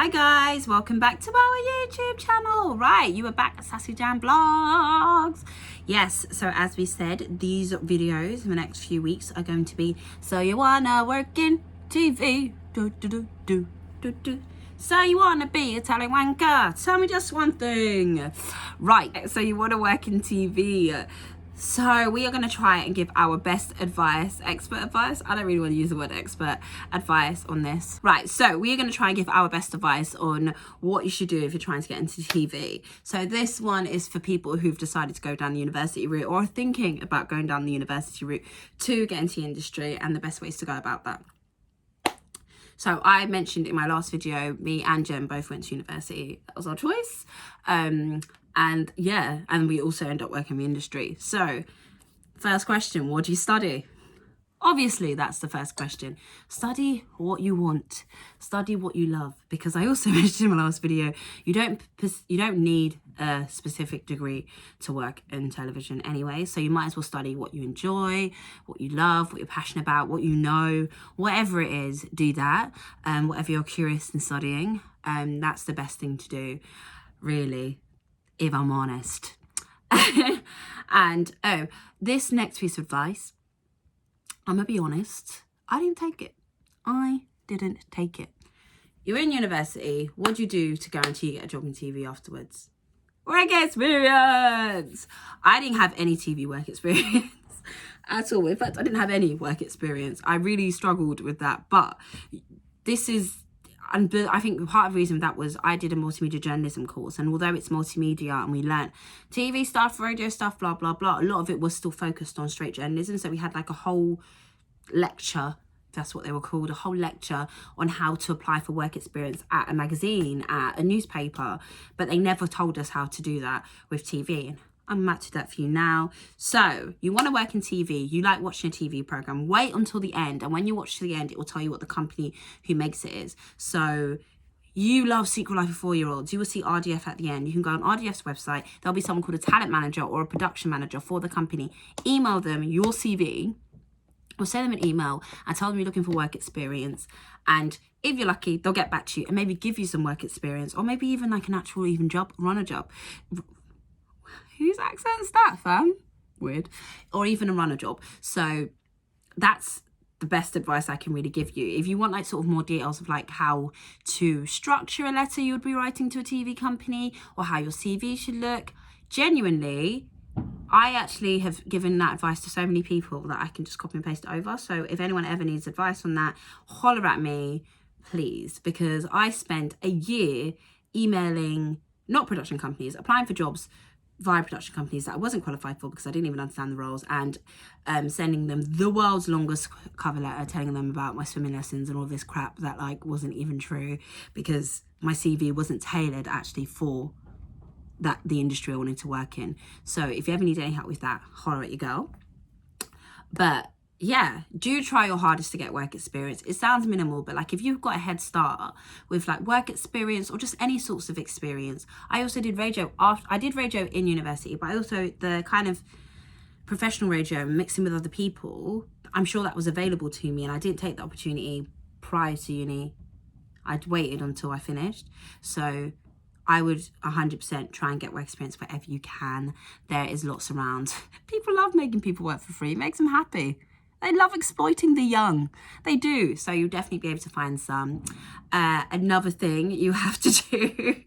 Hi guys, welcome back to our YouTube channel. Right, you are back at Sassy Jam VBLOGS. Yes, so as we said, these videos in the next few weeks are going to be So You Wanna Work in TV, So you wanna be a telewanker? Tell me just one thing. Right, so you wanna work in TV. So we are going to try and give our best advice, expert advice. I don't really want to use the word expert advice on this. Right, so we are going to try and give our best advice on what you should do if you're trying to get into TV. So this one is for people who've decided to go down the university route or are thinking about going down the university route to get into the industry and the best ways to go about that. So I mentioned in my last video, me and Jem both went to university. That was our choice. And yeah, and we also end up working in the industry. So first question, what do you study? Obviously, that's the first question. Study what you want. Study what you love. Because I also mentioned in my last video, you don't need a specific degree to work in television anyway. So you might as well study what you enjoy, what you love, what you're passionate about, what you know, whatever it is, do that. Whatever you're curious in studying, that's the best thing to do, really, if I'm honest. And this next piece of advice, I'm gonna be honest, I didn't take it. I didn't take it. You're in university, what do you do to guarantee you get a job in TV afterwards? Work experience! I didn't have any TV work experience at all. In fact, I didn't have any work experience. I really struggled with that, but this is, and I think part of the reason that was I did a multimedia journalism course, and although it's multimedia and we learnt TV stuff, radio stuff, blah, blah, blah, a lot of it was still focused on straight journalism. So we had like a whole lecture, that's what they were called, a whole lecture on how to apply for work experience at a magazine, at a newspaper, but they never told us how to do that with TV. I'm matching that for you now. So you want to work in TV, you like watching a TV program, wait until the end, and when you watch to the end, it will tell you what the company who makes it is. So you love Secret Life of 4-Year-Olds, you will see RDF at the end. You can go on RDF's website, there'll be someone called a talent manager or a production manager for the company. Email them your CV or send them an email and tell them you're looking for work experience, and if you're lucky, they'll get back to you and maybe give you some work experience, or maybe even like an actual even job, run a job. Whose accent's that, fam? Weird. Or even a runner job. So that's the best advice I can really give you. If you want like sort of more details of like how to structure a letter you would be writing to a TV company, or how your CV should look, genuinely, I actually have given that advice to so many people that I can just copy and paste it over. So if anyone ever needs advice on that, holler at me, please. Because I spent a year emailing, not production companies, applying for jobs via production companies that I wasn't qualified for because I didn't even understand the roles, and sending them the world's longest cover letter telling them about my swimming lessons and all this crap that like wasn't even true, because my CV wasn't tailored actually for the industry I wanted to work in. So if you ever need any help with that, holler at your girl. But yeah, do try your hardest to get work experience. It sounds minimal, but like if you've got a head start with like work experience or just any sorts of experience. I also did radio I did radio in university, but I also the kind of professional radio mixing with other people, I'm sure that was available to me, and I didn't take the opportunity prior to uni. I'd waited until I finished. So I would 100% try and get work experience wherever you can. There is lots around. People love making people work for free. It makes them happy. They love exploiting the young. They do. So you'll definitely be able to find some. Another thing you have to do,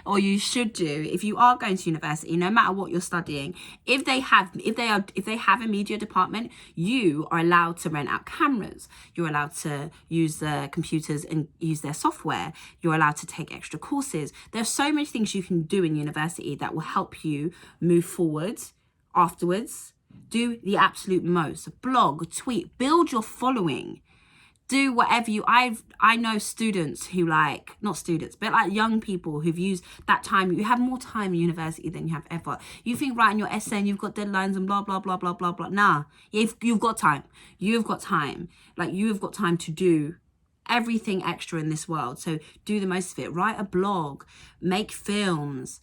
or you should do, if you are going to university, no matter what you're studying, if they have a media department, you are allowed to rent out cameras. You're allowed to use the computers and use their software. You're allowed to take extra courses. There's so many things you can do in university that will help you move forward afterwards. Do the absolute most. Blog, tweet, build your following. Do whatever I know students who like, not students, but like young people who've used that time. You have more time in university than you have ever. You think writing your essay and you've got deadlines and blah, blah, blah, blah, blah, blah. Nah, you've got time. You've got time. Like you've got time to do everything extra in this world. So do the most of it. Write a blog, make films,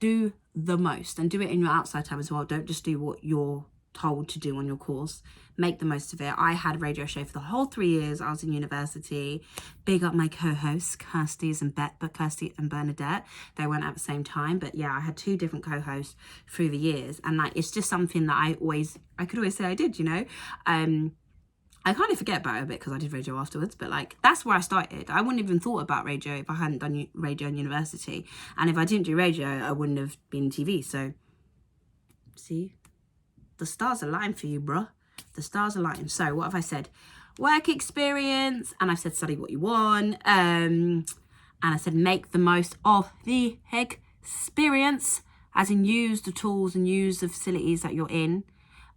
do the most, and do it in your outside time as well. Don't just do what you're told to do on your course. Make the most of it. I had a radio show for the whole 3 years I was in university. Big up my co-hosts, Kirsty and Bernadette. They weren't at the same time, but yeah, I had 2 different co-hosts through the years, and like it's just something that I could always say I did, you know. I kind of forget about it a bit because I did radio afterwards, but like that's where I started. I wouldn't even thought about radio if I hadn't done radio in university, and if I didn't do radio, I wouldn't have been in TV. So see, the stars align for you, bruh. The stars align. So what have I said? Work experience, and I've said study what you want, and I said make the most of the experience, as in use the tools and use the facilities that you're in.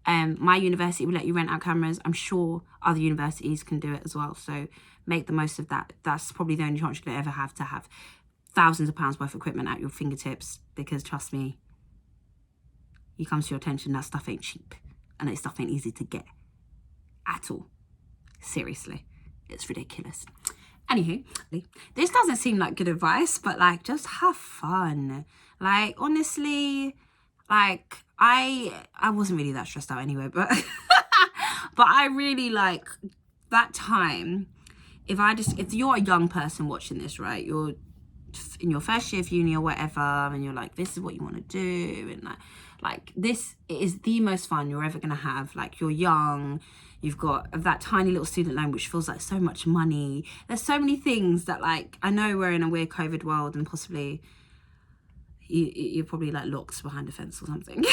My university will let you rent out cameras. I'm sure other universities can do it as well. So make the most of that. That's probably the only chance you're going to ever have to have thousands of pounds worth of equipment at your fingertips, because trust me, you come to your attention, that stuff ain't cheap, and that stuff ain't easy to get at all. Seriously, it's ridiculous. Anywho, this doesn't seem like good advice, but like just have fun. Like honestly, like I wasn't really that stressed out anyway, but but I really like that time. If you're a young person watching this, right, you're in your first year of uni or whatever, and you're like, this is what you want to do, and like this is the most fun you're ever gonna have. Like, you're young, you've got that tiny little student loan which feels like so much money. There's so many things that, like, I know we're in a weird COVID world, and possibly you're probably like locked behind a fence or something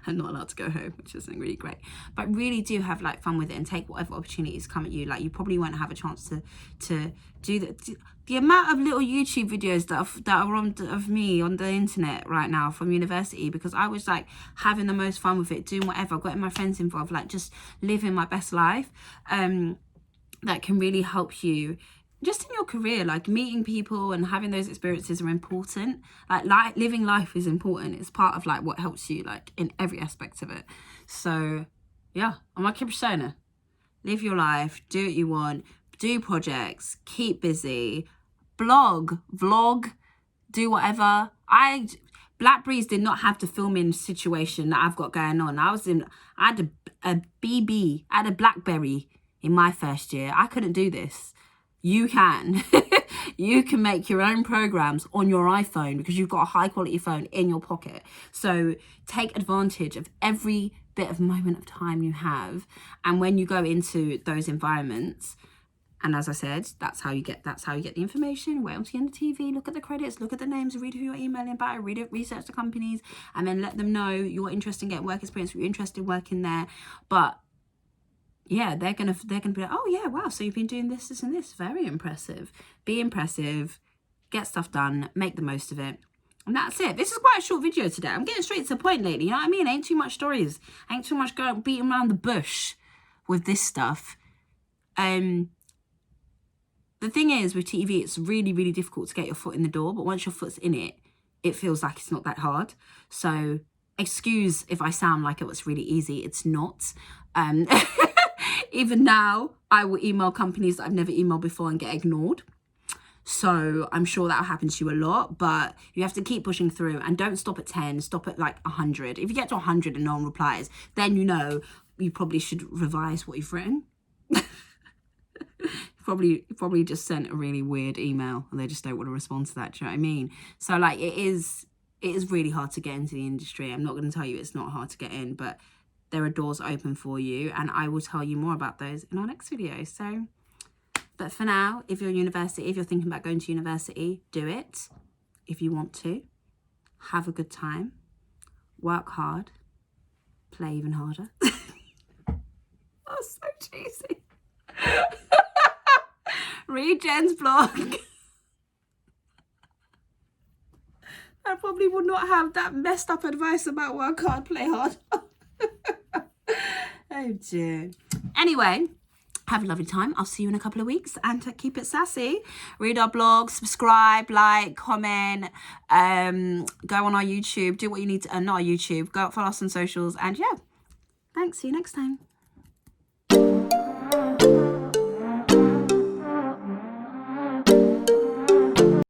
and not allowed to go home, which isn't really great. But really do have like fun with it and take whatever opportunities come at you. Like, you probably won't have a chance to do that. The amount of little YouTube videos that are of me on the internet right now from university, because I was like having the most fun with it, doing whatever, getting my friends involved, like just living my best life. That can really help you just in your career. Like, meeting people and having those experiences are important. Like living life is important. It's part of like what helps you, like, in every aspect of it. So yeah, I'm like a persona. Live your life, do what you want, do projects, keep busy, vlog, do whatever. Blackberries did not have the filming situation that I've got going on. I had a Blackberry in my first year. I couldn't do this. You can. You can make your own programs on your iPhone because you've got a high quality phone in your pocket. So take advantage of every bit of moment of time you have. And when you go into those environments, and as I said, that's how you get the information. Wait until you're on the TV, look at the credits, look at the names, read who you're emailing about, research the companies, and then let them know you're interested in getting work experience, you're interested in working there. But yeah, they're gonna be like, oh yeah, wow, so you've been doing this and this. Very impressive. Be impressive, get stuff done, make the most of it. And that's it. This is quite a short video today. I'm getting straight to the point lately, you know what I mean? Ain't too much stories. Ain't too much going beating around the bush with this stuff. The thing is, with TV, it's really, really difficult to get your foot in the door, but once your foot's in it, it feels like it's not that hard. So excuse if I sound like it was really easy. It's not. Even now, I will email companies that I've never emailed before and get ignored. So I'm sure that'll happen to you a lot, but you have to keep pushing through, and don't stop at 10, stop at like 100. If you get to 100 and no one replies, then you know you probably should revise what you've written. Probably just sent a really weird email and they just don't want to respond to that. Do you know what I mean? So like, it is really hard to get into the industry. I'm not going to tell you it's not hard to get in, but there are doors open for you, and I will tell you more about those in our next video. So, but for now, if you're thinking about going to university, do it. If you want to, have a good time, work hard, play even harder. That's so cheesy. Read Jen's blog. I probably would not have that messed up advice about work hard, play hard. Oh dear. Anyway, have a lovely time. I'll see you in a couple of weeks, and keep it sassy. Read our blog, subscribe, like, comment, go on our YouTube, do what you need to, not our YouTube, go follow us on socials, and yeah, thanks. See you next time.